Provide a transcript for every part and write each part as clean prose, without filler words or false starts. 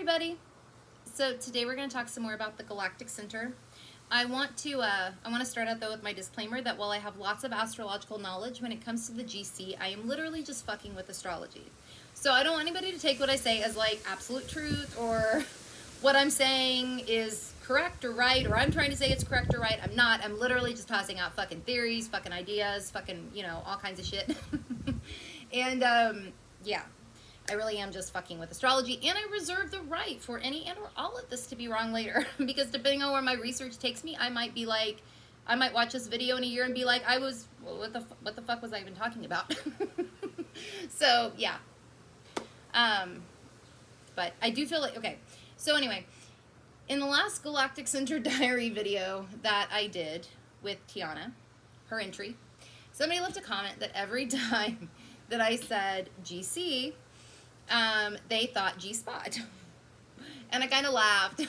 everybody. So today we're going to talk some more about the Galactic Center. I want to start out though with my disclaimer that while I have lots of astrological knowledge, when it comes to the GC, I am literally just fucking with astrology. So I don't want anybody to take what I say as like absolute truth, or what I'm saying is correct or right, or I'm trying to say it's correct or right. I'm not. I'm literally just tossing out fucking theories, fucking ideas, fucking, you know, all kinds of shit. And yeah. I really am just fucking with astrology, and I reserve the right for any and or all of this to be wrong later, because depending on where my research takes me, I might be like, I might watch this video in a year and be like, what the fuck was I even talking about? So, yeah. But I do feel like, okay, so anyway, in the last Galactic Center diary video that I did with Tiana, her entry, somebody left a comment that every time that I said GC, they thought G-spot. And I kind of laughed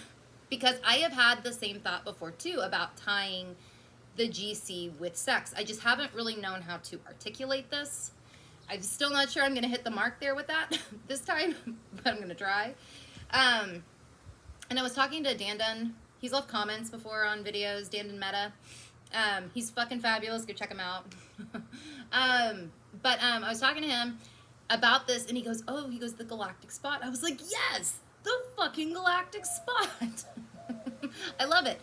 because I have had the same thought before too about tying the GC with sex. I just haven't really known how to articulate this. I'm still not sure I'm going to hit the mark there with that this time, but I'm going to try. And I was talking to Dandan. He's left comments before on videos, Dandan Meta. He's fucking fabulous. Go check him out. But I was talking to him about this, and he goes, the galactic spot. I was like, yes, the fucking galactic spot. I love it.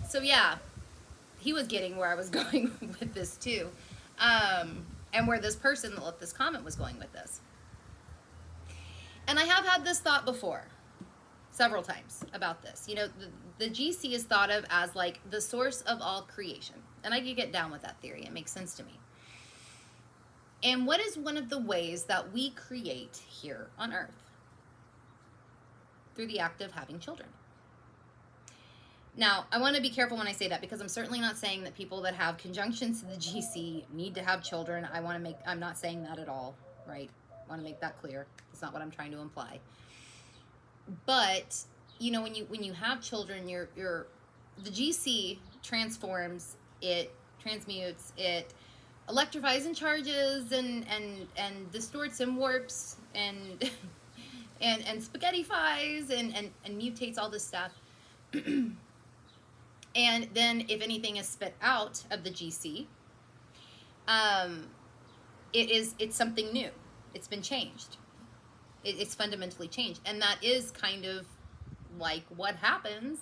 So yeah, he was getting where I was going with this too, and where this person that left this comment was going with this. And I have had this thought before several times about this. You know, the GC is thought of as like the source of all creation, and I could get down with that theory. It makes sense to me. And what is one of the ways that we create here on Earth? Through the act of having children. Now, I want to be careful when I say that, because I'm certainly not saying that people that have conjunctions to the GC need to have children. I'm not saying that at all, right? I want to make that clear. It's not what I'm trying to imply. But, you know, when you have children, the GC transforms, it transmutes, it electrifies and charges and distorts and warps and spaghettifies and mutates all this stuff. And then if anything is spit out of the GC, it's something new. It's been changed. It's fundamentally changed. And that is kind of like what happens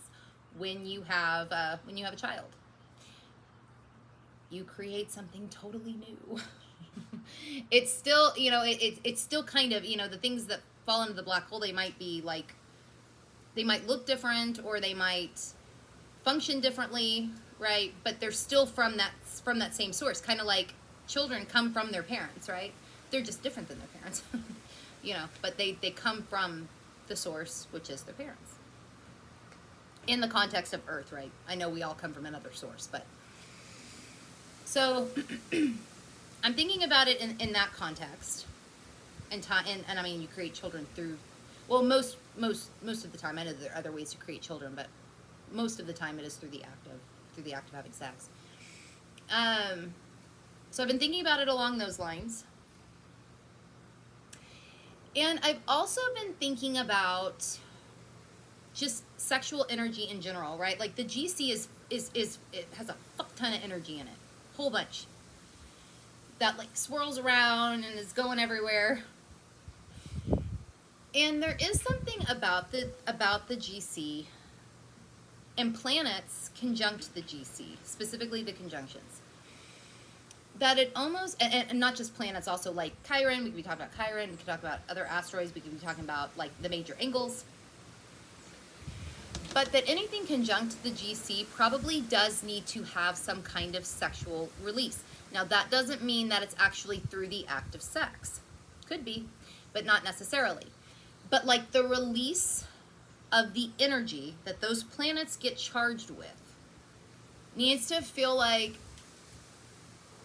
when you have a child. You create something totally new. It's still, you know, it's still kind of, you know, the things that fall into the black hole, they might be like, they might look different, or they might function differently, right? But they're still from that same source. Kind of like children come from their parents, right? They're just different than their parents, you know, but they come from the source, which is their parents. In the context of Earth, right? I know we all come from another source, but so I'm thinking about it in that context, and I mean, you create children through, well, most of the time. I know there are other ways to create children, but most of the time it is through the act of having sex. So I've been thinking about it along those lines, and I've also been thinking about just sexual energy in general, right? Like the GC is it has a fuck ton of energy in it. Whole bunch that like swirls around and is going everywhere. And there is something about the GC and planets conjunct the GC, specifically the conjunctions, that it almost, and not just planets, also like Chiron. We could be talking about Chiron, we could talk about other asteroids, we could be talking about like the major angles. But that anything conjunct the GC probably does need to have some kind of sexual release. Now, that doesn't mean that it's actually through the act of sex. Could be, but not necessarily. But like the release of the energy that those planets get charged with needs to feel like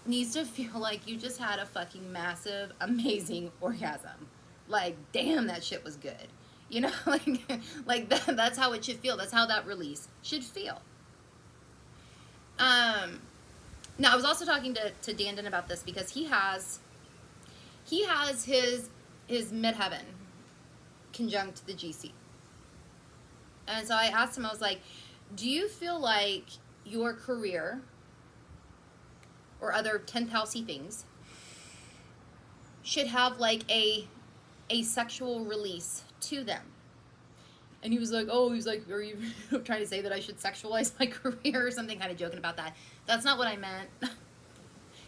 you just had a fucking massive, amazing orgasm. Like, damn, that shit was good. You know, like that's how it should feel. That's how that release should feel. Now, I was also talking to Dandan about this because he has his midheaven conjunct the GC. And so I asked him, I was like, do you feel like your career or other 10th housey things should have like a sexual release to them? And he was like, oh, he's like, are you trying to say that I should sexualize my career or something, kind of joking about that. That's not what I meant.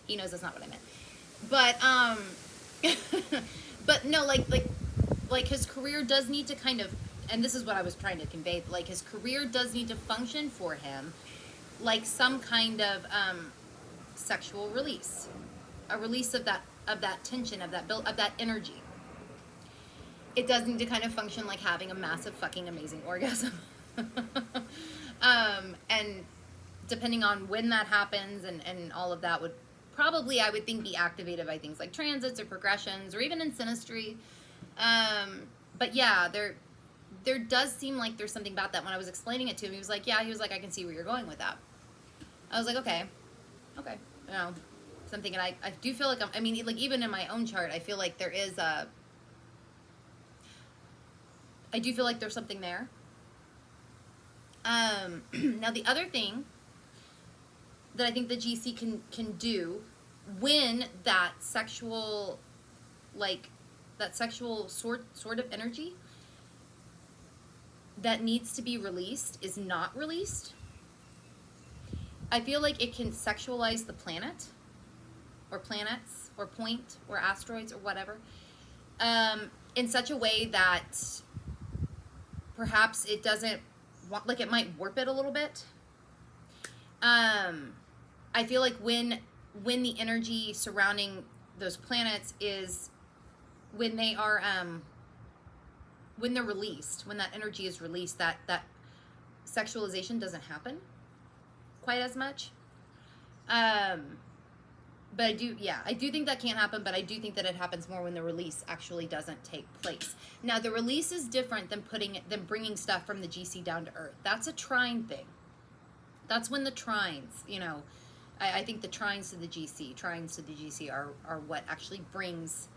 He knows that's not what I meant. But, but no, like his career does need to kind of, and this is what I was trying to convey, like his career does need to function for him like some kind of sexual release, a release of that tension, of that energy. It does need to kind of function like having a massive fucking amazing orgasm. And depending on when that happens and all of that would probably, I would think, be activated by things like transits or progressions or even in synastry. But yeah, there does seem like there's something about that. When I was explaining it to him, he was like, yeah, he was like, I can see where you're going with that. I was like, okay, you know, something. And I do feel like I mean, like even in my own chart, I feel like there is I do feel like there's something there. Now the other thing that I think the GC can do when that sexual, like that sexual sort of energy that needs to be released is not released, I feel like it can sexualize the planet or planets or point or asteroids or whatever in such a way that perhaps it doesn't want, like it might warp it a little bit. I feel like when the energy surrounding those planets is, when they are when they're released, when that energy is released, that sexualization doesn't happen quite as much. But I do think that can't happen, but I do think that it happens more when the release actually doesn't take place. Now, the release is different than bringing stuff from the GC down to Earth. That's a trine thing. That's when the trines, you know, I think the trines to the GC are what actually brings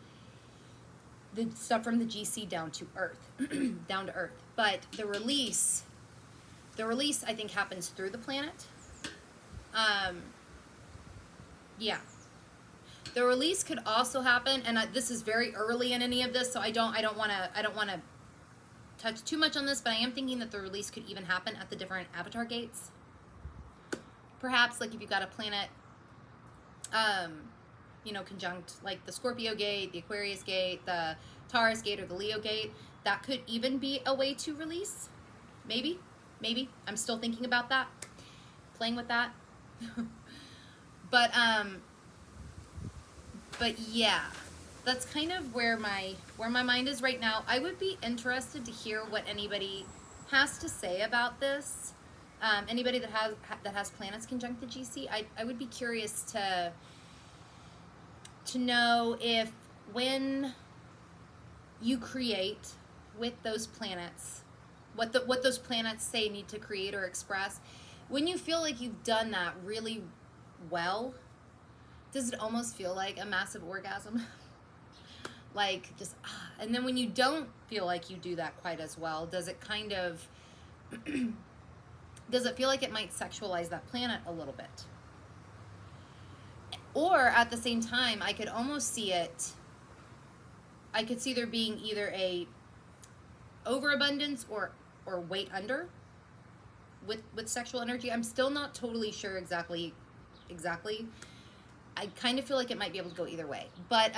the stuff from the GC down to Earth, down to Earth. But the release I think happens through the planet. Yeah. The release could also happen, and this is very early in any of this, so I don't want to touch too much on this, but I am thinking that the release could even happen at the different avatar gates. Perhaps, like if you've got a planet, you know, conjunct like the Scorpio gate, the Aquarius gate, the Taurus gate, or the Leo gate, that could even be a way to release. Maybe. I'm still thinking about that, playing with that. But yeah, that's kind of where my mind is right now. I would be interested to hear what anybody has to say about this. Anybody that has planets conjunct the GC, I would be curious to know if when you create with those planets, what those planets say need to create or express, when you feel like you've done that really well, does it almost feel like a massive orgasm? Like just, and then when you don't feel like you do that quite as well, does it kind of, does it feel like it might sexualize that planet a little bit? Or at the same time, I could almost see it, I could see there being either a overabundance or weight under with sexual energy. I'm still not totally sure exactly. I kind of feel like it might be able to go either way. But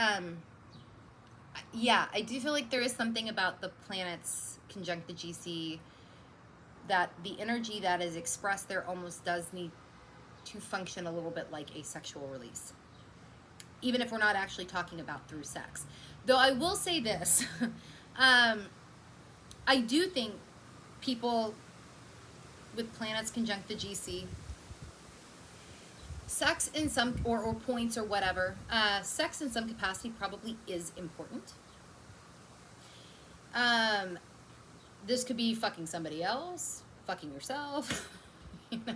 yeah, I do feel like there is something about the planets conjunct the GC that the energy that is expressed there almost does need to function a little bit like a sexual release, even if we're not actually talking about through sex. Though I will say this, I do think people with planets conjunct the GC, sex in some, or points or whatever, sex in some capacity probably is important. This could be fucking somebody else, fucking yourself, you know,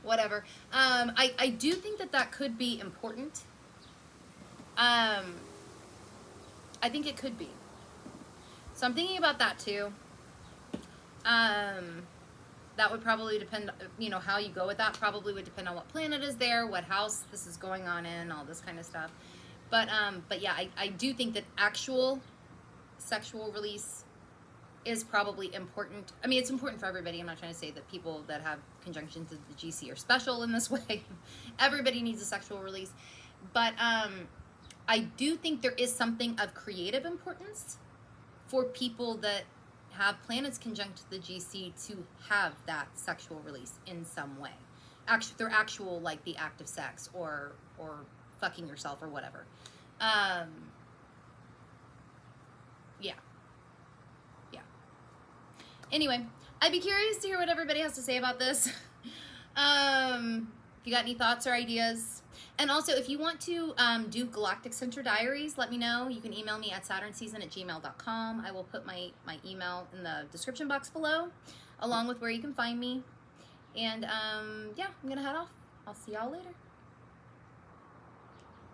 whatever. I do think that could be important. I think it could be. So I'm thinking about that too. That would probably depend, you know, how you go with that probably would depend on what planet is there, what house this is going on in, all this kind of stuff. But yeah, I do think that actual sexual release is probably important. I mean, it's important for everybody. I'm not trying to say that people that have conjunctions of the GC are special in this way. Everybody needs a sexual release. But I do think there is something of creative importance for people that have planets conjunct the GC to have that sexual release in some way. Their actual, like the act of sex or fucking yourself or whatever. Yeah. Anyway, I'd be curious to hear what everybody has to say about this. If you got any thoughts or ideas. And also, if you want to do Galactic Center diaries, let me know. You can email me at saturnseason@gmail.com. I will put my email in the description box below, along with where you can find me. And yeah, I'm going to head off. I'll see y'all later.